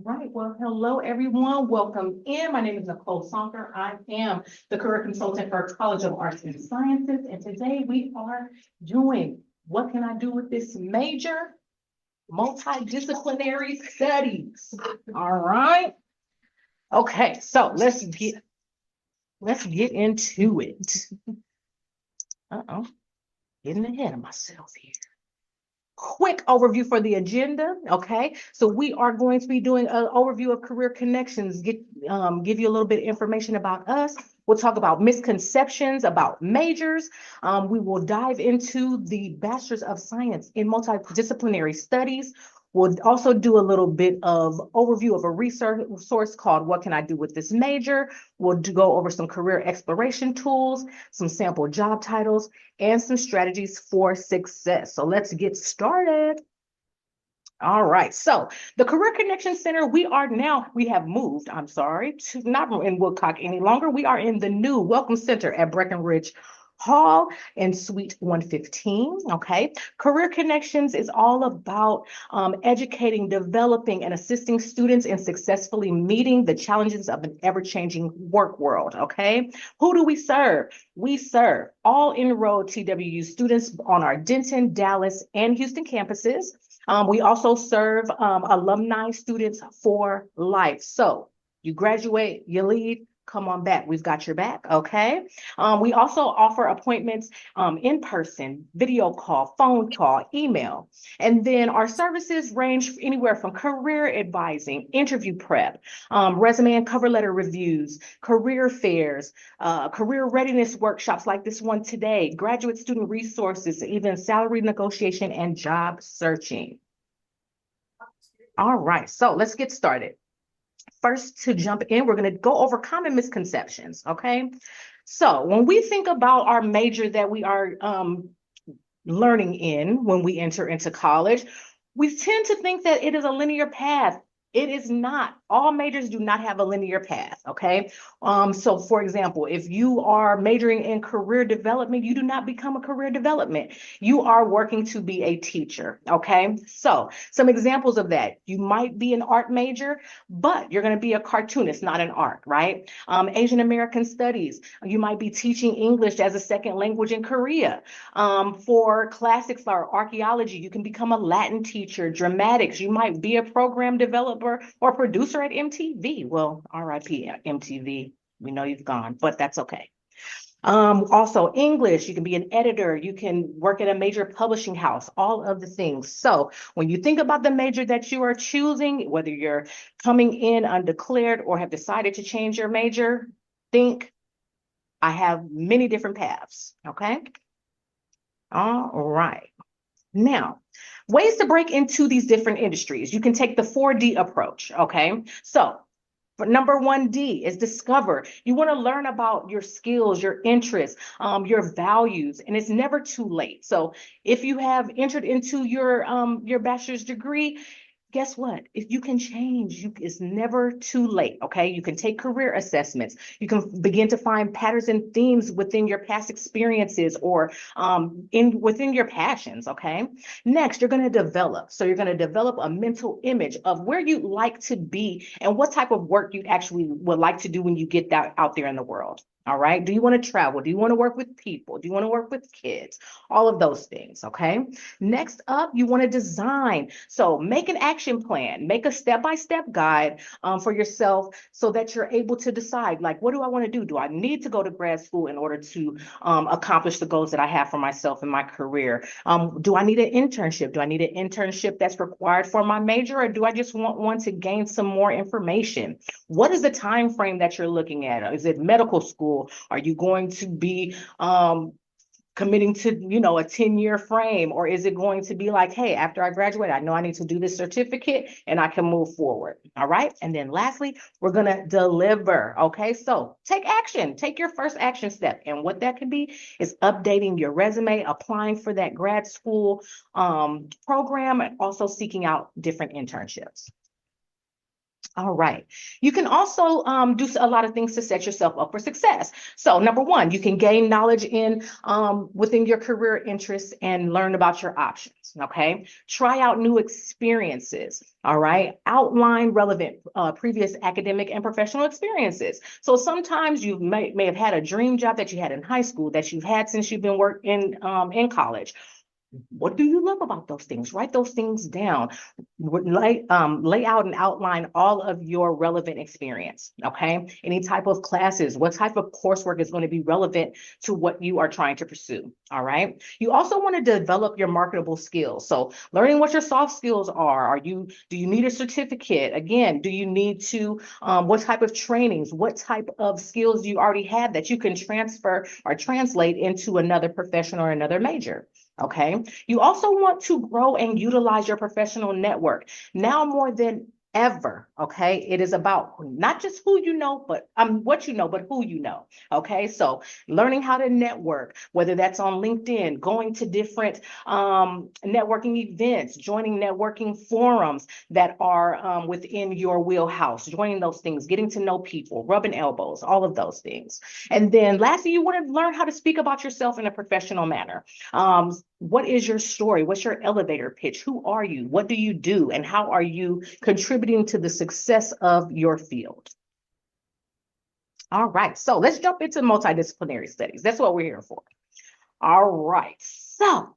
right, well, hello everyone. Welcome in. My name is Nicole Sonkur. I am the career consultant for College of Arts and Sciences, and today we are doing what can I do with this major? Multidisciplinary studies. All right. Okay, so let's get into it. Getting ahead of myself here. Quick overview for the agenda. Okay, so we are going to be doing an overview of career connections, give you a little bit of information about us. We'll talk about misconceptions about majors. We will dive into the Bachelor's of Science in Multidisciplinary Studies. We'll also do a little bit of overview of a resource called What Can I Do with This Major? We'll go over some career exploration tools, some sample job titles, and some strategies for success. So let's get started. All right, so the Career Connection Center, we have moved, to not in Woodcock any longer. We are in the new Welcome Center at Breckenridge Hall in Suite 115, okay? Career Connections is all about educating, developing, and assisting students in successfully meeting the challenges of an ever-changing work world, okay? Who do we serve? We serve all enrolled TWU students on our Denton, Dallas, and Houston campuses. We also serve alumni students for life. So you graduate, you leave, come on back. We've got your back, okay? We also offer appointments in person, video call, phone call, email. And then our services range anywhere from career advising, interview prep, resume and cover letter reviews, career fairs, career readiness workshops like this one today, graduate student resources, even salary negotiation and job searching. All right, so let's get started. First, to jump in, we're going to go over common misconceptions, okay? So when we think about our major that we are learning in when we enter into college, we tend to think that it is a linear path. It is not. All majors do not have a linear path, okay? So for example, if you are majoring in career development, you do not become a career development. You are working to be a teacher, okay? So some examples of that, you might be an art major, but you're gonna be a cartoonist, not an art, right? Asian American studies, you might be teaching English as a second language in Korea. For classics or archaeology, you can become a Latin teacher. Dramatics, you might be a program developer or producer at MTV. Well, RIP MTV, we know you've gone, but that's okay. Also English, you can be an editor, you can work at a major publishing house, all of the things. So when you think about the major that you are choosing, whether you're coming in undeclared or have decided to change your major, think, I have many different paths, okay? All right. Now, ways to break into these different industries. You can take the 4D approach, okay? So for number 1D is discover. You want to learn about your skills, your interests, your values, and it's never too late. So if you have entered into your bachelor's degree, guess what? If you can change, it's never too late, okay? You can take career assessments. You can begin to find patterns and themes within your past experiences or within your passions, okay? Next, you're gonna develop. So you're gonna develop a mental image of where you'd like to be and what type of work you actually would like to do when you get out there in the world. All right. Do you want to travel? Do you want to work with people? Do you want to work with kids? All of those things. Okay. Next up, you want to design. So make an action plan, make a step-by-step guide for yourself so that you're able to decide, like, what do I want to do? Do I need to go to grad school in order to accomplish the goals that I have for myself in my career? Do I need an internship? Do I need an internship that's required for my major, or do I just want to gain some more information? What is the time frame that you're looking at? Is it medical school? Are you going to be committing to, a 10-year frame? Or is it going to be like, hey, after I graduate, I know I need to do this certificate and I can move forward. All right. And then lastly, we're going to deliver. Okay. So take action, take your first action step. And what that can be is updating your resume, applying for that grad school program, and also seeking out different internships. All right. You can also do a lot of things to set yourself up for success. So number one, you can gain knowledge in within your career interests and learn about your options. Okay. Try out new experiences. All right. Outline relevant previous academic and professional experiences. So sometimes you may have had a dream job that you had in high school that you've had since you've been working in college. What do you love about those things? Write those things down. Lay out and outline all of your relevant experience, okay? Any type of classes, what type of coursework is going to be relevant to what you are trying to pursue, all right? You also want to develop your marketable skills. So learning what your soft skills are. Do you need a certificate? Again, do you need to, what type of trainings, what type of skills do you already have that you can transfer or translate into another profession or another major? Okay. You also want to grow and utilize your professional network now more than ever. Okay. It is about not just who you know, but what you know, but who you know. Okay. So learning how to network, whether that's on LinkedIn, going to different networking events, joining networking forums that are within your wheelhouse, joining those things, getting to know people, rubbing elbows, all of those things. And then lastly, you want to learn how to speak about yourself in a professional manner. What is your story? What's your elevator pitch? Who are you? What do you do? And how are you contributing to the success of your field? All right, so let's jump into multidisciplinary studies. That's what we're here for. All right, so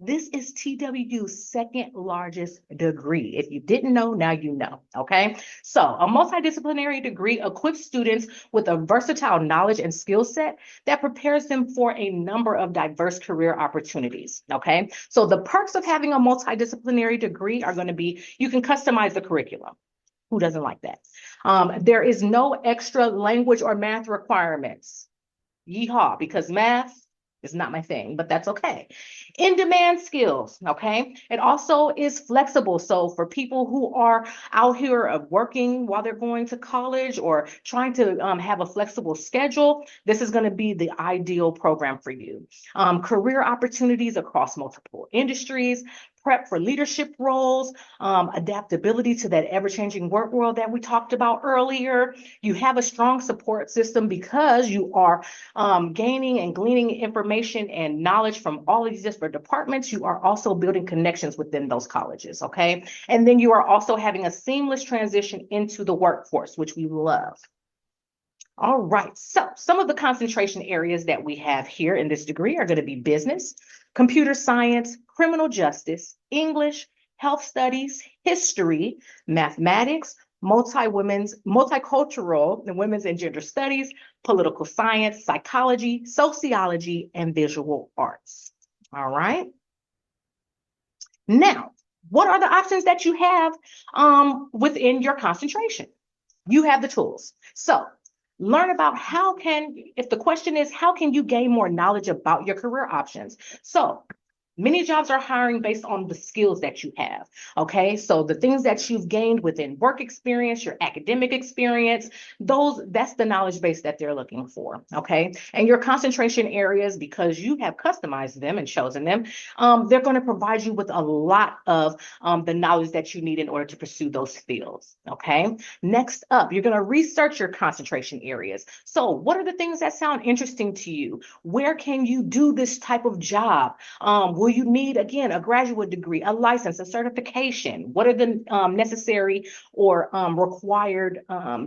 this is TWU's second largest degree. If you didn't know, now you know, okay? So a multidisciplinary degree equips students with a versatile knowledge and skill set that prepares them for a number of diverse career opportunities, okay? So the perks of having a multidisciplinary degree are gonna be, you can customize the curriculum. Who doesn't like that? There is no extra language or math requirements. Yeehaw, because math is not my thing, but that's okay. In-demand skills, okay? It also is flexible. So for people who are out here working while they're going to college or trying to have a flexible schedule, this is gonna be the ideal program for you. Career opportunities across multiple industries, prep for leadership roles, adaptability to that ever-changing work world that we talked about earlier. You have a strong support system because you are gaining and gleaning information and knowledge from all of these different departments. You are also building connections within those colleges, okay? And then you are also having a seamless transition into the workforce, which we love. All right, so some of the concentration areas that we have here in this degree are going to be business, computer science, criminal justice, English, health studies, history, mathematics, multicultural, and women's and gender studies, political science, psychology, sociology, and visual arts. All right. Now, what are the options that you have within your concentration? You have the tools. So learn about if the question is, how can you gain more knowledge about your career options? So many jobs are hiring based on the skills that you have, okay? So the things that you've gained within work experience, your academic experience, that's the knowledge base that they're looking for, okay? And your concentration areas, because you have customized them and chosen them, they're gonna provide you with a lot of the knowledge that you need in order to pursue those fields, okay? Next up, you're gonna research your concentration areas. So what are the things that sound interesting to you? Where can you do this type of job? Will you need, again, a graduate degree, a license, a certification? What are the necessary or required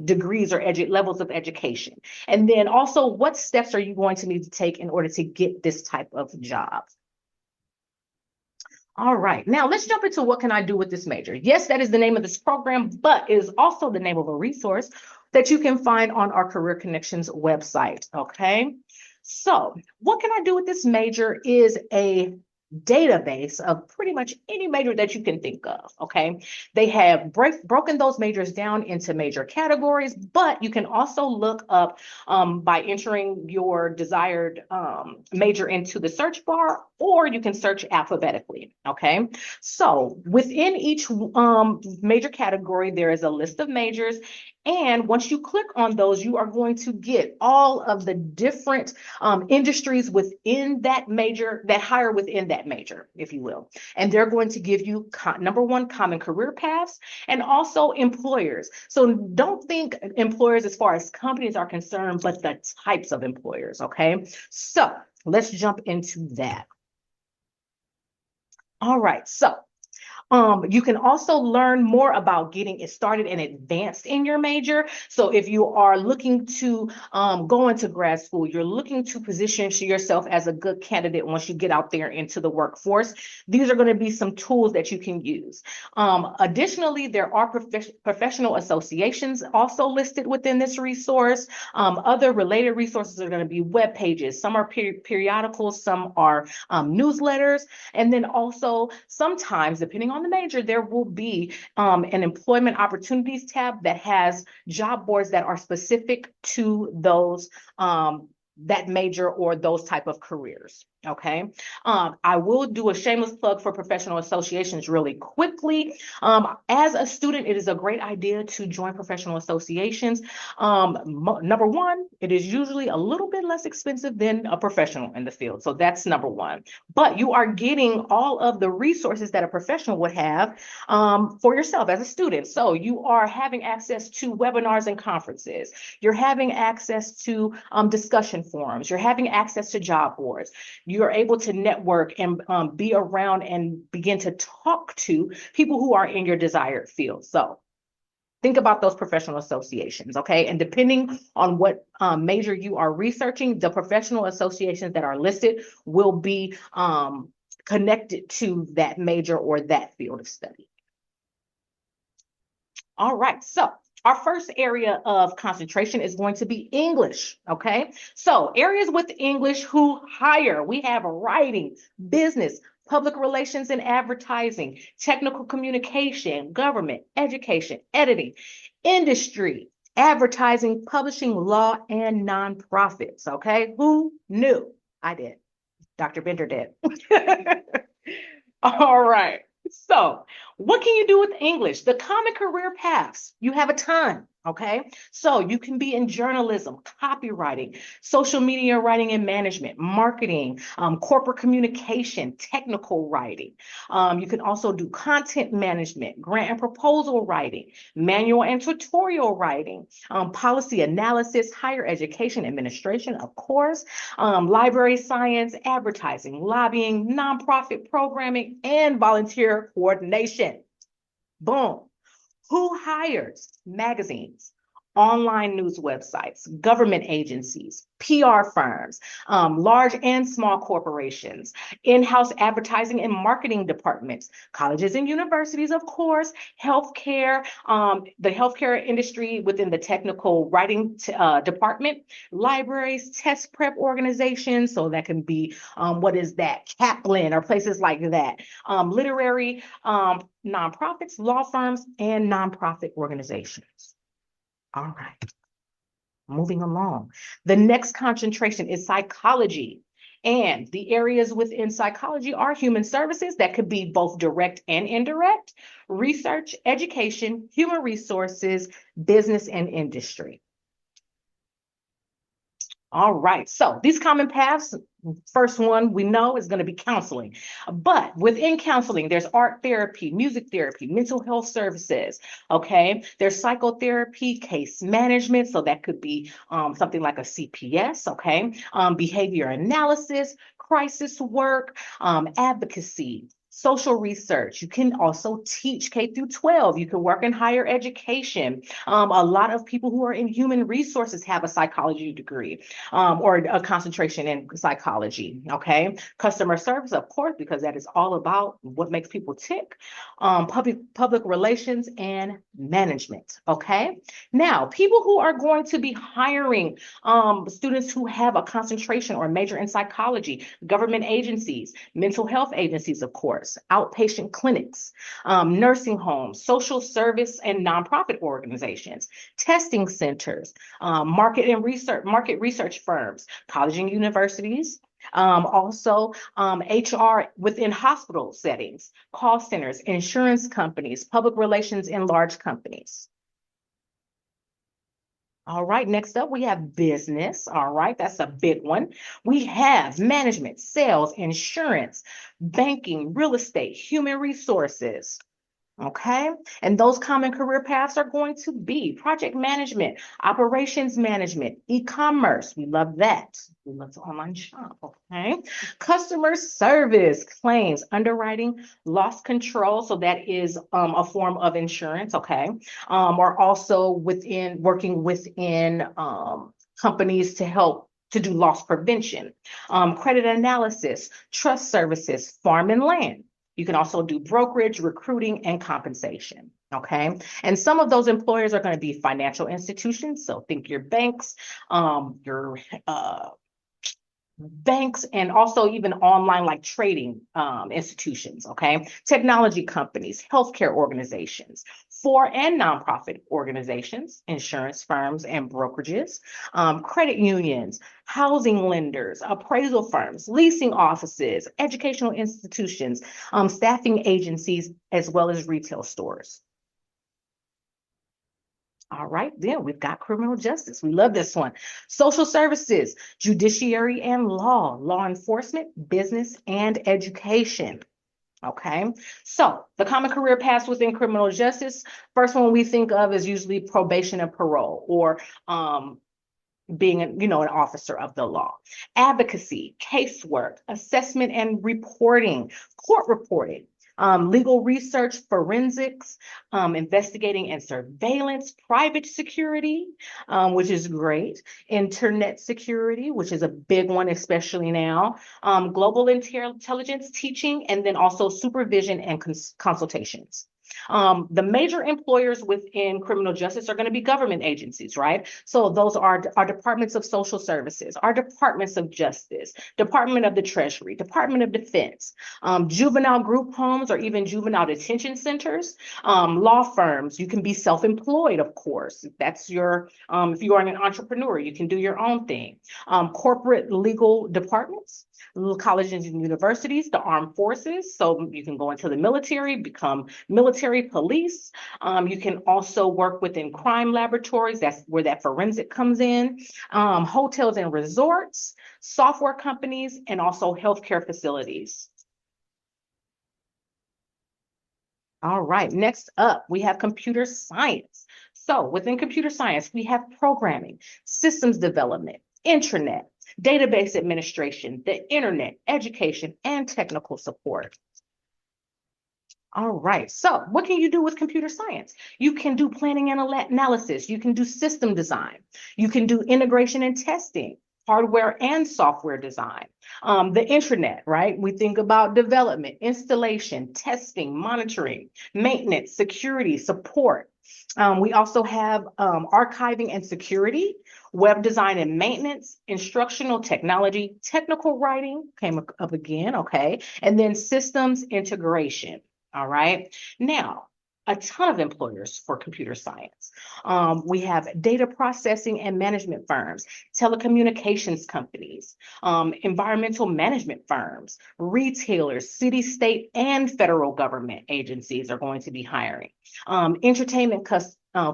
degrees or levels of education? And then also, what steps are you going to need to take in order to get this type of job? All right, now let's jump into what can I do with this major? Yes, that is the name of this program, but it is also the name of a resource that you can find on our Career Connections website, okay? So what can I do with this major is a database of pretty much any major that you can think of, okay? They have broken those majors down into major categories, but you can also look up by entering your desired major into the search bar, or you can search alphabetically, okay? So within each major category, there is a list of majors, and once you click on those, you are going to get all of the different industries within that major that hire within that that major, if you will. And they're going to give you, number one, common career paths, and also employers. So don't think employers as far as companies are concerned, but the types of employers, okay? So let's jump into that. All right, so you can also learn more about getting it started and advanced in your major. So if you are looking to go into grad school, you're looking to position yourself as a good candidate once you get out there into the workforce, these are going to be some tools that you can use. Additionally, there are professional associations also listed within this resource. Other related resources are going to be web pages. Some are periodicals, some are newsletters, and then also sometimes, depending on the major, there will be an employment opportunities tab that has job boards that are specific to those that major or those type of careers. Okay. I will do a shameless plug for professional associations really quickly. As a student, it is a great idea to join professional associations. Number one, it is usually a little bit less expensive than a professional in the field. So that's number one. But you are getting all of the resources that a professional would have for yourself as a student. So you are having access to webinars and conferences. You're having access to discussion forums. You're having access to job boards. You're able to network and be around and begin to talk to people who are in your desired field. So think about those professional associations, okay? And depending on what major you are researching, the professional associations that are listed will be connected to that major or that field of study. All right, so our first area of concentration is going to be English, okay? So areas with English who hire, we have writing, business, public relations and advertising, technical communication, government, education, editing, industry, advertising, publishing, law, and nonprofits, okay? Who knew? I did. Dr. Bender did. All right. So what can you do with English? The common career paths, you have a ton, okay? So you can be in journalism, copywriting, social media writing and management, marketing, corporate communication, technical writing. You can also do content management, grant and proposal writing, manual and tutorial writing, policy analysis, higher education administration, of course, library science, advertising, lobbying, nonprofit programming, and volunteer coordination. Boom. Who hires? Magazines, online news websites, government agencies, PR firms, large and small corporations, in-house advertising and marketing departments, colleges and universities, of course, healthcare, the healthcare industry within the technical writing department, libraries, test prep organizations, so that can be, what is that, Kaplan or places like that, literary, nonprofits, law firms, and nonprofit organizations. All right, moving along. The next concentration is psychology. And the areas within psychology are human services that could be both direct and indirect, research, education, human resources, business, and industry. All right, so these common paths, first one we know is going to be counseling. But within counseling, there's art therapy, music therapy, mental health services, okay? There's psychotherapy, case management, so that could be something like a CPS, okay? Behavior analysis, crisis work, advocacy, social research. You can also teach K through 12. You can work in higher education. A lot of people who are in human resources have a psychology degree or a concentration in psychology, okay? Customer service, of course, because that is all about what makes people tick. Public relations and management, okay? Now, people who are going to be hiring students who have a concentration or major in psychology, government agencies, mental health agencies, of course, outpatient clinics, nursing homes, social service and nonprofit organizations, testing centers, market research firms, college and universities, also HR within hospital settings, call centers, insurance companies, public relations in large companies. All right, next up we have business. All right, that's a big one. We have management, sales, insurance, banking, real estate, human resources. Okay, and those common career paths are going to be project management, operations management, e-commerce. We love that. We love to online shop. Okay, customer service, claims, underwriting, loss control. So that is a form of insurance. Okay, or also within working within companies to help to do loss prevention, credit analysis, trust services, farm and land. You can also do brokerage, recruiting, and compensation. Okay. And some of those employers are going to be financial institutions. So think your your banks, and also even online like trading institutions. Okay. Technology companies, healthcare organizations, for and nonprofit organizations, insurance firms and brokerages, credit unions, housing lenders, appraisal firms, leasing offices, educational institutions, staffing agencies, as well as retail stores. All right, then we've got criminal justice. We love this one. Social services, judiciary and law enforcement, business, and education. Okay, so the common career paths within criminal justice, first one we think of is usually probation and parole, or being an officer of the law. Advocacy, casework, assessment and reporting, court reporting, legal research, forensics, investigating and surveillance, private security, which is great, internet security, which is a big one, especially now, global intelligence, teaching, and then also supervision and consultations. The major employers within criminal justice are going to be government agencies, right? So those are our departments of social services, our departments of justice, Department of the Treasury, Department of Defense, juvenile group homes, or even juvenile detention centers, law firms. You can be self-employed, of course. That's your, if you are an entrepreneur, you can do your own thing. Corporate legal departments, colleges and universities, the armed forces. So you can go into the military, become military police. You can also work within crime laboratories. That's where that forensic comes in. Hotels and resorts, software companies, and also healthcare facilities. All right, next up, we have computer science. So within computer science, we have programming, systems development, intranet, database administration, the internet, education, and technical support. All right, so what can you do with computer science? You can do planning and analysis. You can do system design. You can do integration and testing, hardware and software design. The intranet, right? We think about development, installation, testing, monitoring, maintenance, security, support. We also have archiving and security, web design and maintenance, instructional technology, technical writing came up again, okay, and then systems integration. All right. Now, a ton of employers for computer science. We have data processing and management firms, telecommunications companies, environmental management firms, retailers, city, state, and federal government agencies are going to be hiring. Entertainment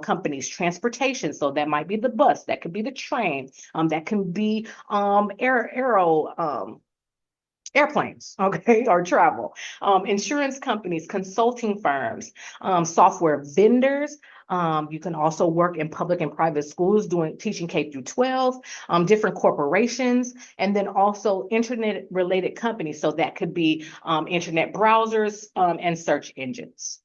companies, transportation. So that might be the bus, that could be the train, that can be airplanes, okay, or travel, insurance companies, consulting firms, software vendors. You can also work in public and private schools teaching K through 12, different corporations, and then also internet related companies. So that could be internet browsers and search engines.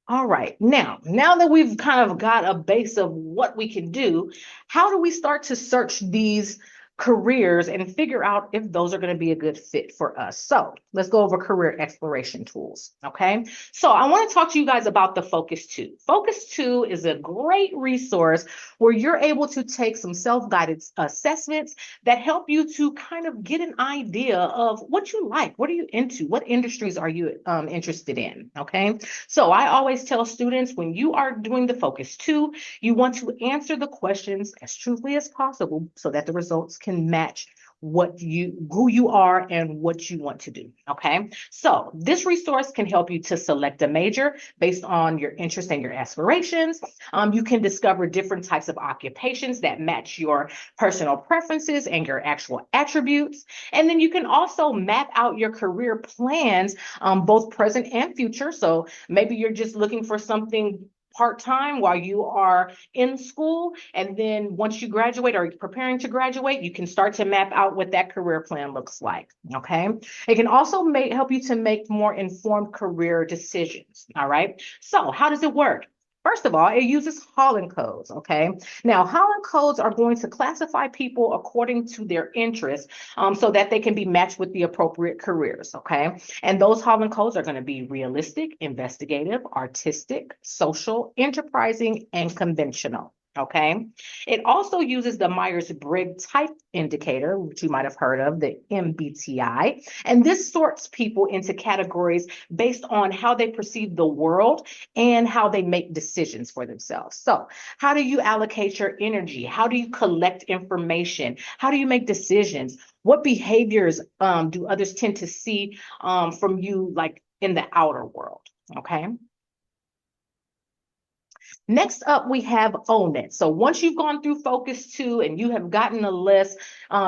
All right, now that we've kind of got a base of what we can do, how do we start to search these careers and figure out if those are going to be a good fit for us? So let's go over career exploration tools. Okay. So I want to talk to you guys about the Focus 2. Focus 2 is a great resource where you're able to take some self-guided assessments that help you to kind of get an idea of what you like, what are you into, what industries are you interested in. Okay. So I always tell students, when you are doing the Focus 2, you want to answer the questions as truthfully as possible so that the results can match who you are and what you want to do. Okay. So this resource can help you to select a major based on your interests and your aspirations. You can discover different types of occupations that match your personal preferences and your actual attributes. And then you can also map out your career plans, both present and future. So maybe you're just looking for something part-time while you are in school, and then once you graduate or preparing to graduate, you can start to map out what that career plan looks like. Okay. It can also help you to make more informed career decisions. All right. So how does it work? First of all, it uses Holland codes. Okay. Now, Holland codes are going to classify people according to their interests, so that they can be matched with the appropriate careers. Okay. And those Holland codes are going to be realistic, investigative, artistic, social, enterprising, and conventional. Okay. It also uses the Myers-Briggs Type Indicator, which you might have heard of, the MBTI. And this sorts people into categories based on how they perceive the world and how they make decisions for themselves. So, how do you allocate your energy? How do you collect information? How do you make decisions? What behaviors do others tend to see from you, like in the outer world? Okay. Next up, we have Own It. So once you've gone through Focus 2 and you have gotten a list,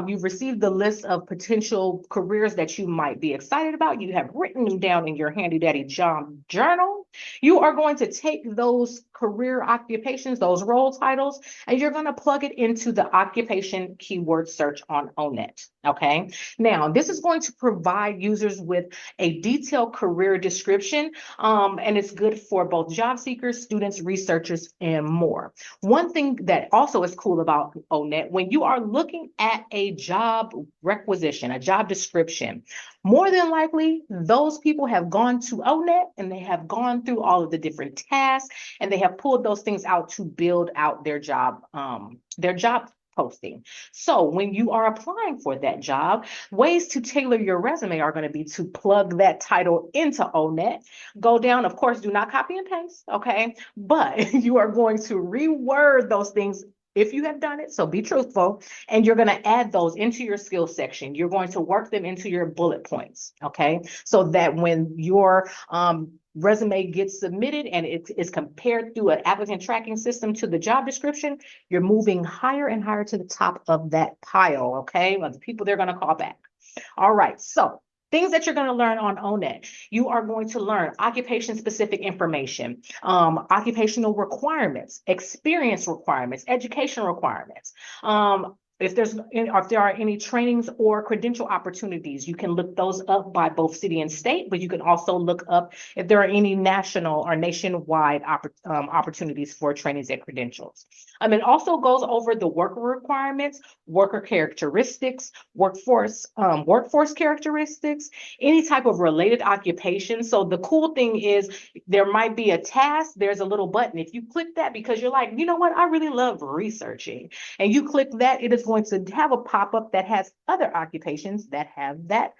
you've received the list of potential careers that you might be excited about, you have written them down in your handy dandy job journal, you are going to take those career occupations, those role titles, and you're going to plug it into the occupation keyword search on Own It. Okay. Now, this is going to provide users with a detailed career description, and it's good for both job seekers, students, researchers, and more. One thing that also is cool about ONET, when you are looking at a job requisition, a job description, more than likely, those people have gone to ONET and they have gone through all of the different tasks and they have pulled those things out to build out their job posting. So when you are applying for that job, ways to tailor your resume are going to be to plug that title into ONET, go down, of course, do not copy and paste, okay? But you are going to reword those things if you have done it, so be truthful, and you're going to add those into your skills section. You're going to work them into your bullet points, okay? So that when your resume gets submitted and it is compared through an applicant tracking system to the job description, you're moving higher and higher to the top of that pile, okay, of the people they're going to call back. All right, so things that you're going to learn on ONET. You are going to learn occupation-specific information, occupational requirements, experience requirements, education requirements. If there are any trainings or credential opportunities, you can look those up by both city and state, but you can also look up if there are any national or nationwide opportunities for trainings and credentials. It also goes over the worker requirements, worker characteristics, workforce characteristics, any type of related occupation. So the cool thing is there might be a task, there's a little button. If you click that because you're like, you know what, I really love researching, and you click that, it is going to have a pop-up that has other occupations that have that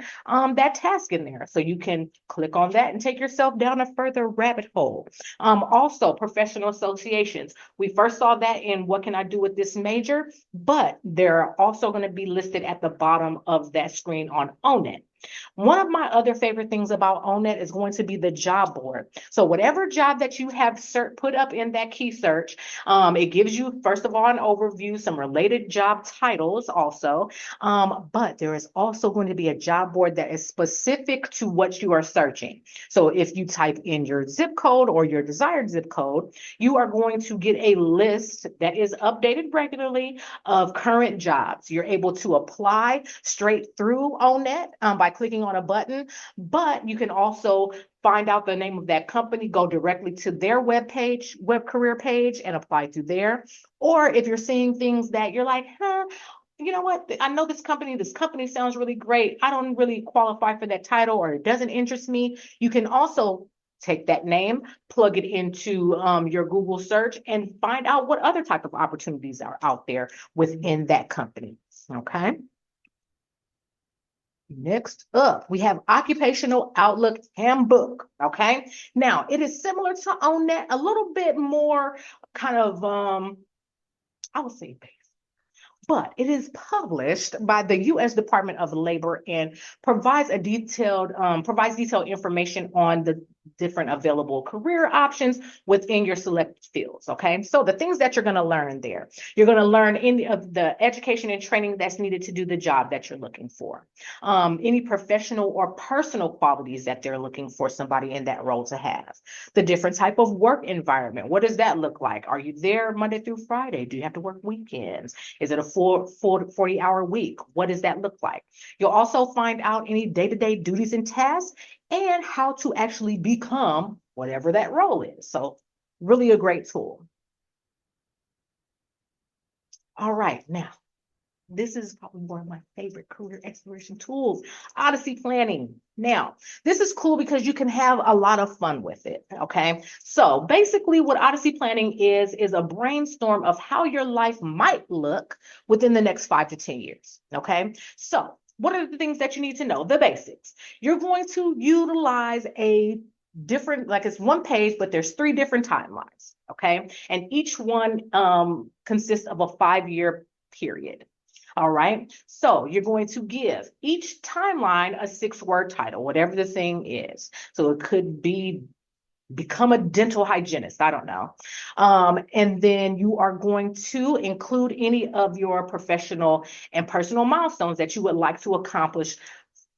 task in there. So you can click on that and take yourself down a further rabbit hole. Also, professional associations. We first saw that in What Can I Do With This Major? But they're also going to be listed at the bottom of that screen on ONET. One of my other favorite things about ONET is going to be the job board. So whatever job that you have put up in that key search, it gives you, first of all, an overview, some related job titles also, but there is also going to be a job board that is specific to what you are searching. So if you type in your zip code or your desired zip code, you are going to get a list that is updated regularly of current jobs. You're able to apply straight through ONET by clicking on a button, but you can also find out the name of that company, go directly to their web career page, and apply through there. Or if you're seeing things that you're like, you know what, I know this company sounds really great, I don't really qualify for that title, or it doesn't interest me, you can also take that name, plug it into your Google search, and find out what other type of opportunities are out there within that company, okay? Next up, we have Occupational Outlook Handbook, okay? Now, it is similar to ONET, a little bit more kind of, I would say basic. but it is published by the U.S. Department of Labor and provides detailed information on the different available career options within your selected fields. Okay, so the things that you're going to learn there, you're going to learn any of the education and training that's needed to do the job that you're looking for, any professional or personal qualities that they're looking for somebody in that role to have, the different type of work environment. What does that look like? Are you there Monday through Friday? Do you have to work weekends? Is it a full 40-hour week? What does that look like? You'll also find out any day-to-day duties and tasks and how to actually become whatever that role is. So really a great tool. All right, now, this is probably one of my favorite career exploration tools, Odyssey planning. Now, this is cool because you can have a lot of fun with it, okay? So basically what Odyssey planning is a brainstorm of how your life might look within the next 5 to 10 years, okay? So what are the things that you need to know? The basics. You're going to utilize a different, like it's one page, but there's 3 different timelines, okay? And each one consists of a 5-year period. All right, so you're going to give each timeline a 6-word title, whatever the thing is. So it could be become a dental hygienist, I don't know. And then you are going to include any of your professional and personal milestones that you would like to accomplish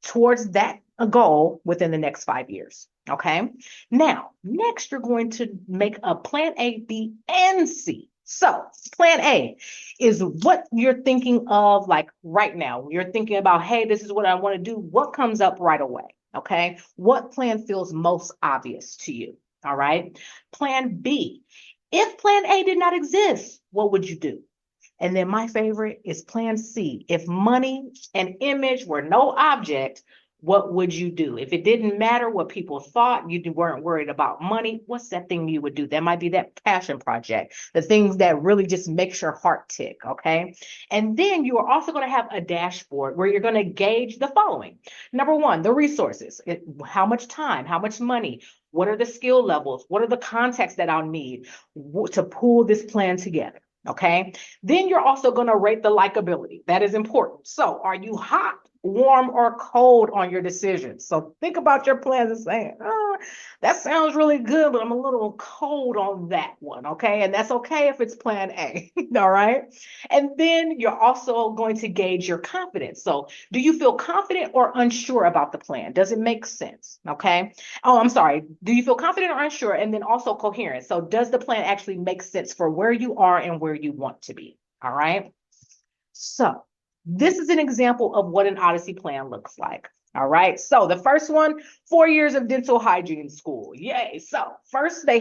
towards that goal within the next 5 years. Okay, now, next you're going to make a plan A, B, and C. So plan A is what you're thinking of like right now. You're thinking about, hey, this is what I want to do. What comes up right away? Okay. What plan feels most obvious to you? All right. Plan B. If plan A did not exist, what would you do? And then my favorite is plan C. If money and image were no object, what would you do? If it didn't matter what people thought, you weren't worried about money, what's that thing you would do? That might be that passion project, the things that really just makes your heart tick, okay? And then you are also going to have a dashboard where you're going to gauge the following. Number one, the resources. How much time, how much money, what are the skill levels, what are the contexts that I'll need to pull this plan together? Okay. Then you're also going to rate the likability. That is important. So are you hot, warm, or cold on your decisions? So think about your plans and saying, oh, that sounds really good, but I'm a little cold on that one. Okay. And that's okay if it's plan A. All right. And then you're also going to gauge your confidence. So do you feel confident or unsure about the plan? Does it make sense? Okay. Oh, I'm sorry. Do you feel confident or unsure? And then also coherent. So does the plan actually make sense for where you are and where you want to be? All right. So this is an example of what an Odyssey plan looks like. All right. So the first one, 4 years of dental hygiene school. Yay. So first they're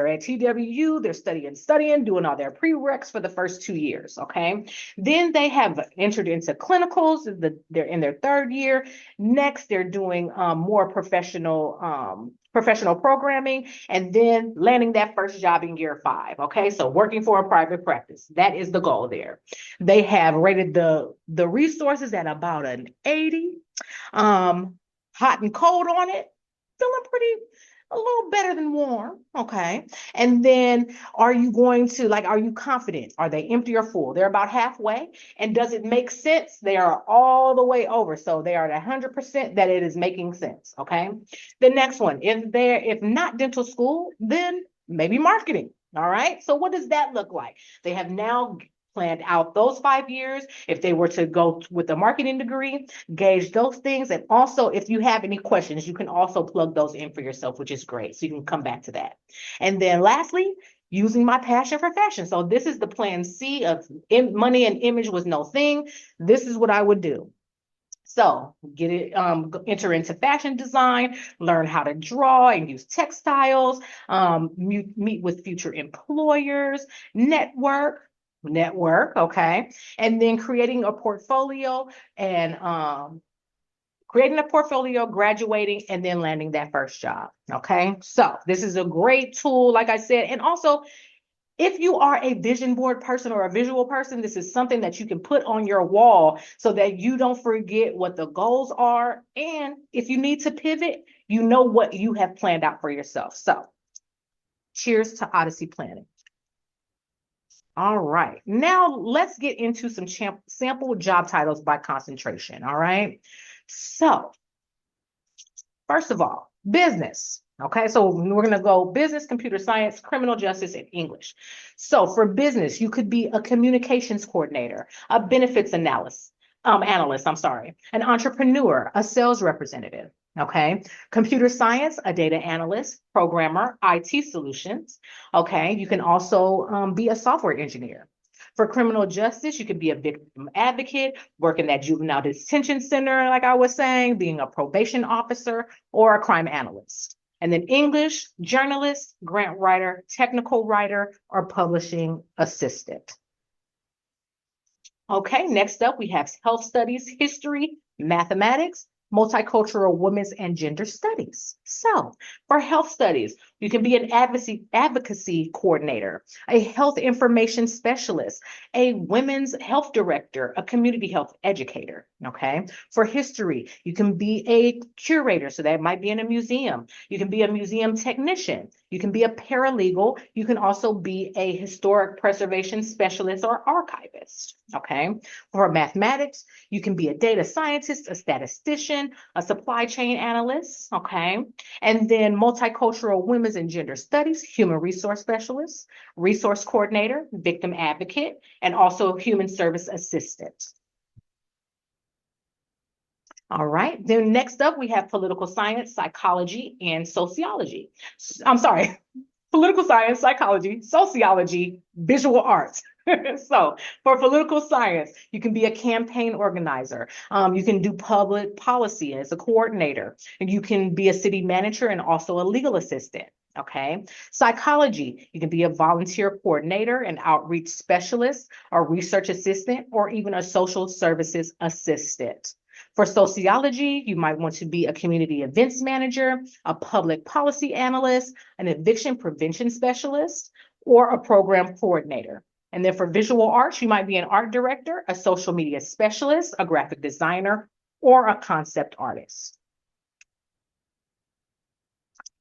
at TWU, they're studying, doing all their prereqs for the first 2 years. Okay. Then they have entered into clinicals. They're in their 3rd year. Next, they're doing more professional programming, and then landing that first job in year 5. Okay. So working for a private practice. That is the goal there. They have rated the resources at about an 80. Hot and cold on it, feeling a little better than warm. Okay. And then are you confident? Are they empty or full? They're about halfway. And does it make sense? They are all the way over. So they are at 100% that it is making sense. Okay. The next one, if not dental school, then maybe marketing. All right. So what does that look like? They have now planned out those 5 years. If they were to go with a marketing degree, gauge those things. And also, if you have any questions, you can also plug those in for yourself, which is great. So you can come back to that. And then lastly, using my passion for fashion. So this is the plan C of money and image was no thing. This is what I would do. So enter into fashion design, learn how to draw and use textiles, meet with future employers, network, okay, and then creating a portfolio, graduating, and then landing that first job. Okay, so this is a great tool, like I said, and also, if you are a vision board person or a visual person, this is something that you can put on your wall so that you don't forget what the goals are. And if you need to pivot, you know what you have planned out for yourself. So cheers to Odyssey planning. All right. Now let's get into some sample job titles by concentration. All right. So first of all, business. Okay, so we're going to go business, computer science, criminal justice, and English. So for business, you could be a communications coordinator, a benefits analyst, I'm sorry, an entrepreneur, a sales representative. Okay, computer science, a data analyst, programmer, IT solutions. Okay, you can also be a software engineer. For criminal justice, you could be a victim advocate, work in that juvenile detention center, like I was saying, being a probation officer, or a crime analyst. And then English, journalist, grant writer, technical writer, or publishing assistant. Okay, next up we have health studies, history, mathematics, multicultural women's and gender studies. So for health studies, you can be an advocacy coordinator, a health information specialist, a women's health director, a community health educator. Okay, for history, you can be a curator, so that might be in a museum. You can be a museum technician. You can be a paralegal. You can also be a historic preservation specialist or archivist. Okay, for mathematics, you can be a data scientist, a statistician, a supply chain analyst. Okay, and then multicultural women's and gender studies, human resource specialist, resource coordinator, victim advocate, and also human service assistant. All right, then next up we have political science, psychology, and sociology. I'm sorry, political science, psychology, sociology, visual arts. So for political science, you can be a campaign organizer. You can do public policy as a coordinator. And you can be a city manager and also a legal assistant. Okay. Psychology, you can be a volunteer coordinator, an outreach specialist, a research assistant, or even a social services assistant. For sociology, you might want to be a community events manager, a public policy analyst, an eviction prevention specialist, or a program coordinator. And then for visual arts, you might be an art director, a social media specialist, a graphic designer, or a concept artist.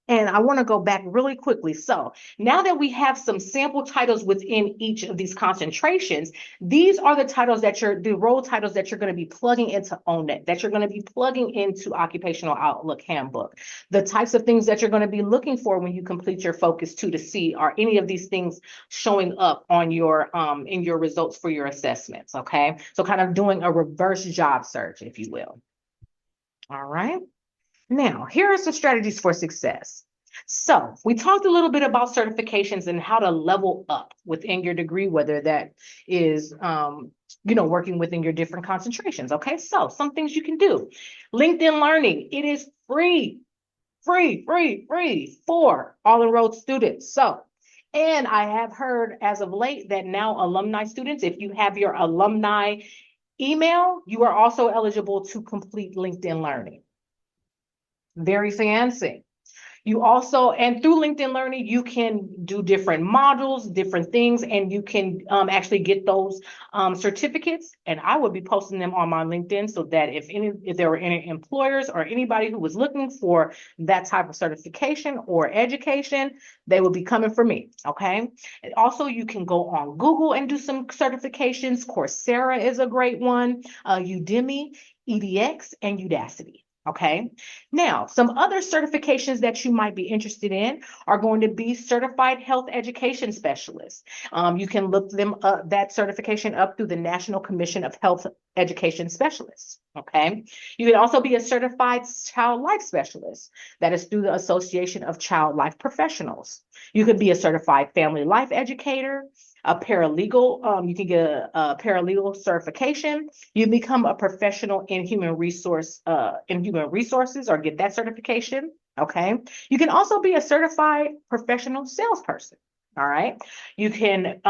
And I want to go back really quickly. So now that we have some sample titles within each of these concentrations, these are the titles the role titles that you're going to be plugging into ONET, that you're going to be plugging into Occupational Outlook Handbook. The types of things that you're going to be looking for when you complete your Focus 2 to see are any of these things showing up on your in your results for your assessments. Okay, so kind of doing a reverse job search, if you will. All right. Now, here are some strategies for success. So we talked a little bit about certifications and how to level up within your degree, whether that is, working within your different concentrations. Okay, so some things you can do. LinkedIn Learning, it is free for all enrolled students. So, and I have heard as of late that now alumni students, if you have your alumni email, you are also eligible to complete LinkedIn Learning. Very fancy. You also, and through LinkedIn Learning, you can do different modules, different things, and you can actually get those certificates. And I would be posting them on my LinkedIn so that if there were any employers or anybody who was looking for that type of certification or education, they would be coming for me. Okay. And also, you can go on Google and do some certifications. Coursera is a great one. Udemy, EDX, and Udacity. Okay. Now, some other certifications that you might be interested in are going to be Certified Health Education Specialist. You can look that certification up through the National Commission of Health Education Specialists. Okay. You can also be a Certified Child Life Specialist. That is through the Association of Child Life Professionals. You could be a Certified Family Life Educator, a paralegal. You can get a paralegal certification. You become a professional in human resources or get that certification. Okay. You can also be a certified professional salesperson. All right. You can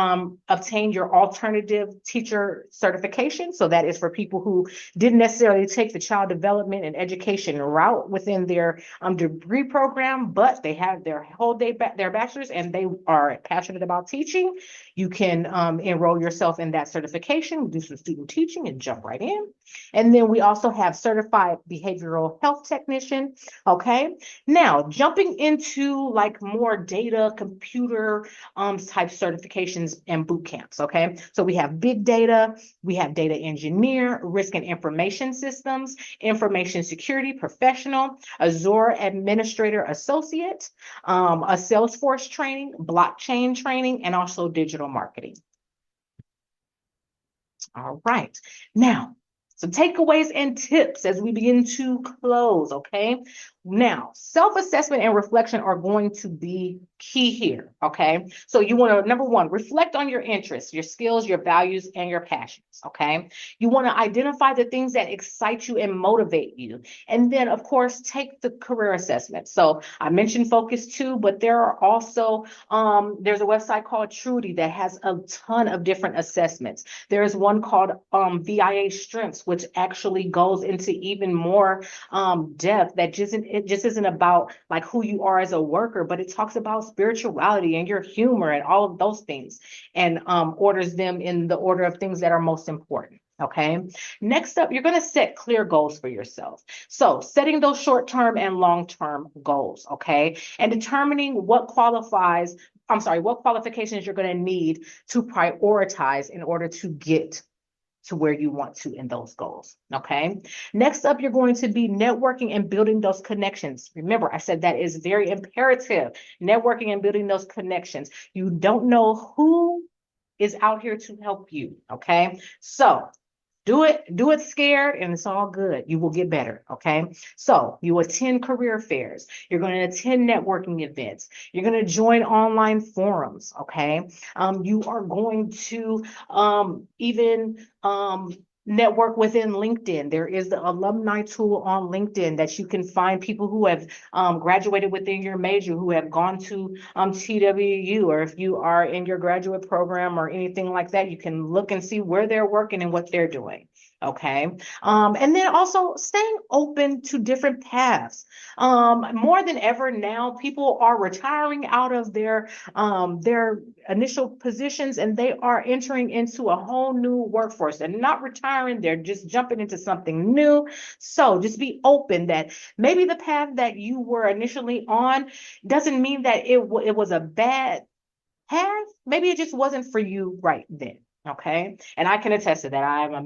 obtain your alternative teacher certification. So that is for people who didn't necessarily take the child development and education route within their degree program, but they have their whole day their bachelor's and they are passionate about teaching. You can enroll yourself in that certification, do some student teaching and jump right in. And then we also have certified behavioral health technician. Okay. Now, jumping into like more data, computer, type certifications and boot camps. Okay, so we have big data, we have data engineer, risk and information systems, information security professional, Azure administrator associate, a Salesforce training, blockchain training, and also digital marketing. All right. Now, some takeaways and tips as we begin to close, okay? Now, self-assessment and reflection are going to be key here, okay? So you want to, number one, reflect on your interests, your skills, your values, and your passions, okay? You want to identify the things that excite you and motivate you. And then, of course, take the career assessment. So I mentioned Focus 2, but there are also, there's a website called Trudy that has a ton of different assessments. There's one called VIA Strengths, which actually goes into even more depth that it just isn't about like who you are as a worker, but it talks about spirituality and your humor and all of those things, and orders them in the order of things that are most important. Okay. Next up, you're going to set clear goals for yourself. So setting those short-term and long-term goals. Okay. And determining what qualifications you're going to need to prioritize in order to get to where you want to in those goals. Okay. Next up, you're going to be networking and building those connections. Remember, I said that is very imperative. Networking and building those connections. You don't know who is out here to help you. Okay. So do it scared, and it's all good. You will get better, okay? So you attend career fairs. You're going to attend networking events. You're going to join online forums, okay? You are going to even network within LinkedIn. There is the alumni tool on LinkedIn that you can find people who have graduated within your major, who have gone to TWU, or if you are in your graduate program or anything like that, you can look and see where they're working and what they're doing. Okay. And then also staying open to different paths. More than ever now, people are retiring out of their initial positions, and they are entering into a whole new workforce. They're not retiring, they're just jumping into something new. So just be open that maybe the path that you were initially on doesn't mean that it was a bad path. Maybe it just wasn't for you right then. Okay. And I can attest to that. I'm a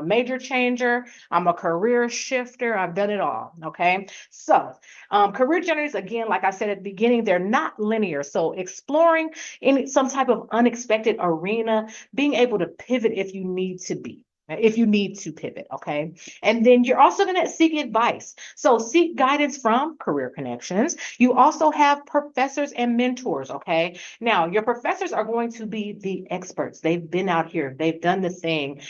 major changer. I'm a career shifter. I've done it all. Okay. So career journeys, again, like I said at the beginning, they're not linear. So exploring some type of unexpected arena, being able to pivot if you need to pivot, okay? And then you're also going to seek advice. So seek guidance from Career Connections. You also have professors and mentors, okay? Now, your professors are going to be the experts. They've been out here. They've done the thing.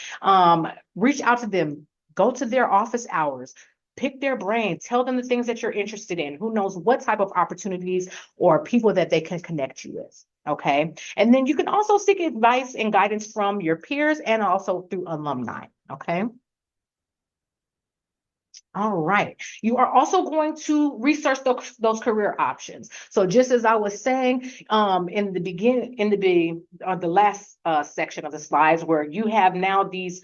Reach out to them. Go to their office hours. Pick their brain. Tell them the things that you're interested in. Who knows what type of opportunities or people that they can connect you with. Okay. And then you can also seek advice and guidance from your peers and also through alumni. Okay. All right. You are also going to research those career options. So just as I was saying in the last section of the slides, where you have now these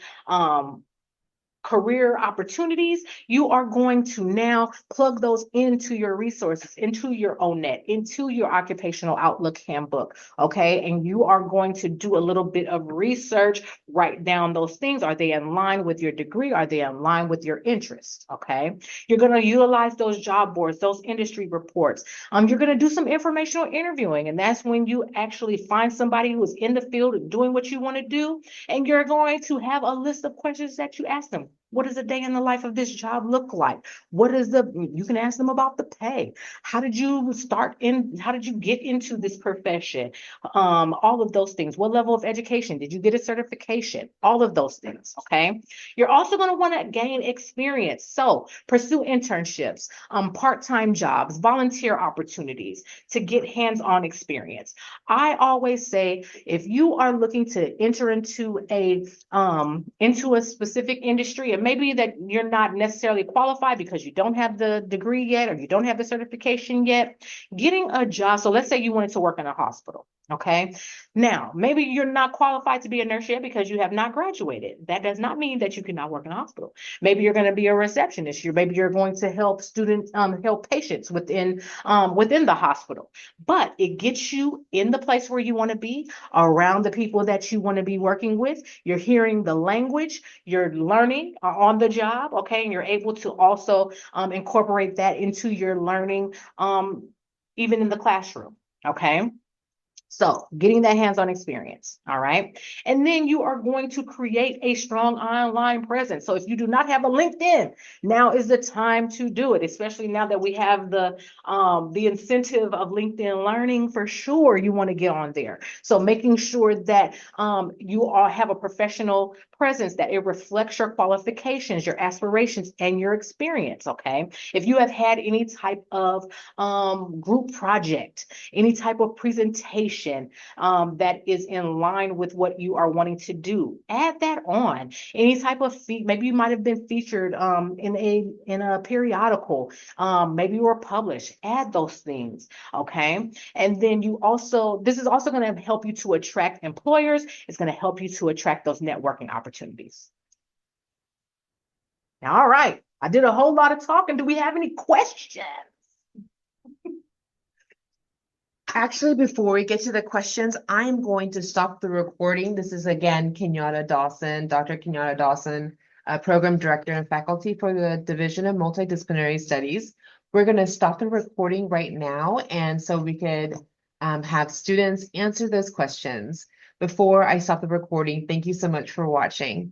career opportunities, you are going to now plug those into your resources, into your ONET, into your occupational outlook handbook, okay? And you are going to do a little bit of research, write down those things. Are they in line with your degree? Are they in line with your interests, okay? You're going to utilize those job boards, those industry reports. You're going to do some informational interviewing, and that's when you actually find somebody who is in the field doing what you want to do, and you're going to have a list of questions that you ask them. What does a day in the life of this job look like? You can ask them about the pay. How did you get into this profession? All of those things. What level of education? Did you get a certification? All of those things, okay? You're also going to want to gain experience. So pursue internships, part-time jobs, volunteer opportunities to get hands-on experience. I always say, if you are looking to enter into a specific industry, and maybe that you're not necessarily qualified because you don't have the degree yet or you don't have the certification yet, getting a job. So let's say you wanted to work in a hospital. Okay. Now, maybe you're not qualified to be a nurse yet because you have not graduated. That does not mean that you cannot work in a hospital. Maybe you're going to be a receptionist. Maybe you're going to help students, help patients within the hospital. But it gets you in the place where you want to be, around the people that you want to be working with. You're hearing the language, you're learning on the job, okay, and you're able to also incorporate that into your learning, even in the classroom. Okay. So getting that hands-on experience, all right? And then you are going to create a strong online presence. So if you do not have a LinkedIn, now is the time to do it, especially now that we have the incentive of LinkedIn Learning. For sure, you want to get on there. So making sure that you all have a professional presence, that it reflects your qualifications, your aspirations, and your experience, okay? If you have had any type of group project, any type of presentation that is in line with what you are wanting to do, add that on. Any type of maybe you might have been featured in a periodical, maybe you were published. Add those things, okay? And then this is also going to help you to attract employers. It's going to help you to attract those networking opportunities. All right, I did a whole lot of talking. Do we have any questions? Actually, before we get to the questions, I'm going to stop the recording. This is again Kenyatta Dawson, Dr. Kenyatta Dawson, Program Director and Faculty for the Division of Multidisciplinary Studies. We're going to stop the recording right now, and so we could have students answer those questions. Before I stop the recording, thank you so much for watching.